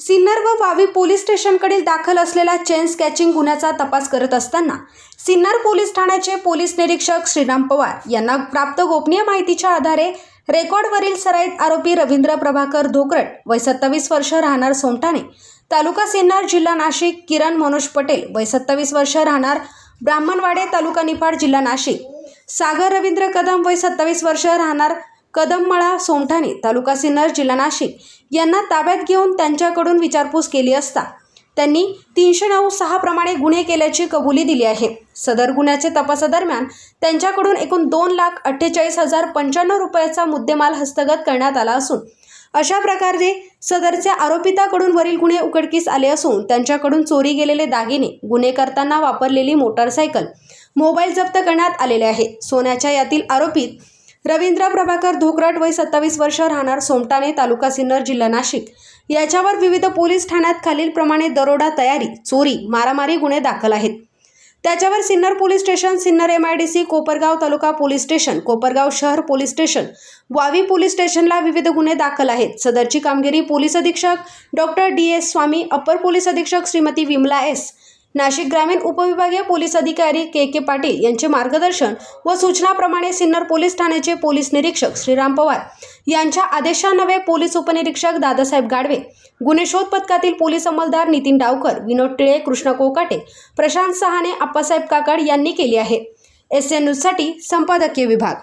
सिन्नर व वावी पोलीस स्टेशनकडील दाखल असलेल्या चेन स्कॅचिंग गुन्ह्याचा तपास करत असताना सिन्नर पोलीस ठाण्याचे पोलीस निरीक्षक श्रीराम पवार यांना प्राप्त गोपनीय माहितीच्या आधारे रेकॉर्डवरील सराईत आरोपी रवींद्र प्रभाकर धोकरट वय 27 वर्ष राहणार सोमठाणे तालुका सिन्नर जिल्हा नाशिक, किरण मनोज पटेल वय 27 वर्ष राहणार ब्राह्मणवाडे तालुका निफाड जिल्हा नाशिक, सागर रवींद्र कदम वय 27 वर्ष राहणार कदममळा सोमठाणे तालुका सिन्नर जिल्हा नाशिक यांना ताब्यात घेऊन त्यांच्याकडून विचारपूस केली असता त्यांनी 309(6) प्रमाणे गुन्हे केल्याची कबुली दिली आहे। सदर गुन्ह्याचे तपासादरम्यान त्यांच्याकडून एकूण 2,48,095 रुपयाचा मुद्देमाल हस्तगत करण्यात आला असून अशा प्रकारे सदरच्या आरोपिताकडून वरील गुन्हे उघडकीस आले असून त्यांच्याकडून चोरी गेलेले दागिने, गुन्हे करताना वापरलेली मोटारसायकल, मोबाईल जप्त करण्यात आलेले आहे। सोन्याच्या यातील आरोपीत रवींद्र प्रभाकर धोकरट वय 27 वर्ष राहणार सोमठाणे तालुका सिन्नर जिल्हा नाशिक याच्यावर विविध पोलीस ठाण्यात खालीलप्रमाणे दरोडा, तयारी, चोरी, मारामारी गुन्हे दाखल आहेत। त्याच्यावर Sinnar police station, Sinnar MIDC, Kopargaon taluka police station, Kopargaon शहर पोलीस स्टेशन, वावी पोलीस स्टेशनला विविध गुन्हे दाखल आहेत। सदरची कामगिरी पोलीस अधीक्षक डॉक्टर DS स्वामी, अप्पर पोलीस अधीक्षक श्रीमती विमला S, नाशिक ग्रामीण उपविभागीय पोलीस अधिकारी KK पाटील यांचे मार्गदर्शन व सूचनाप्रमाणे सिन्नर पोलीस ठाण्याचे पोलीस निरीक्षक श्रीराम पवार यांच्या आदेशान्वये पोलीस उपनिरीक्षक दादासाहेब गाडवे, गुन्हे शोध पथकातील पोलीस अंमलदार नितीन डावकर, विनोद टिळे, कृष्ण कोकाटे, प्रशांत सहाने, आप्पासाहेब काकड यांनी केली आहे। SN न्यूजसाठी संपादकीय विभाग।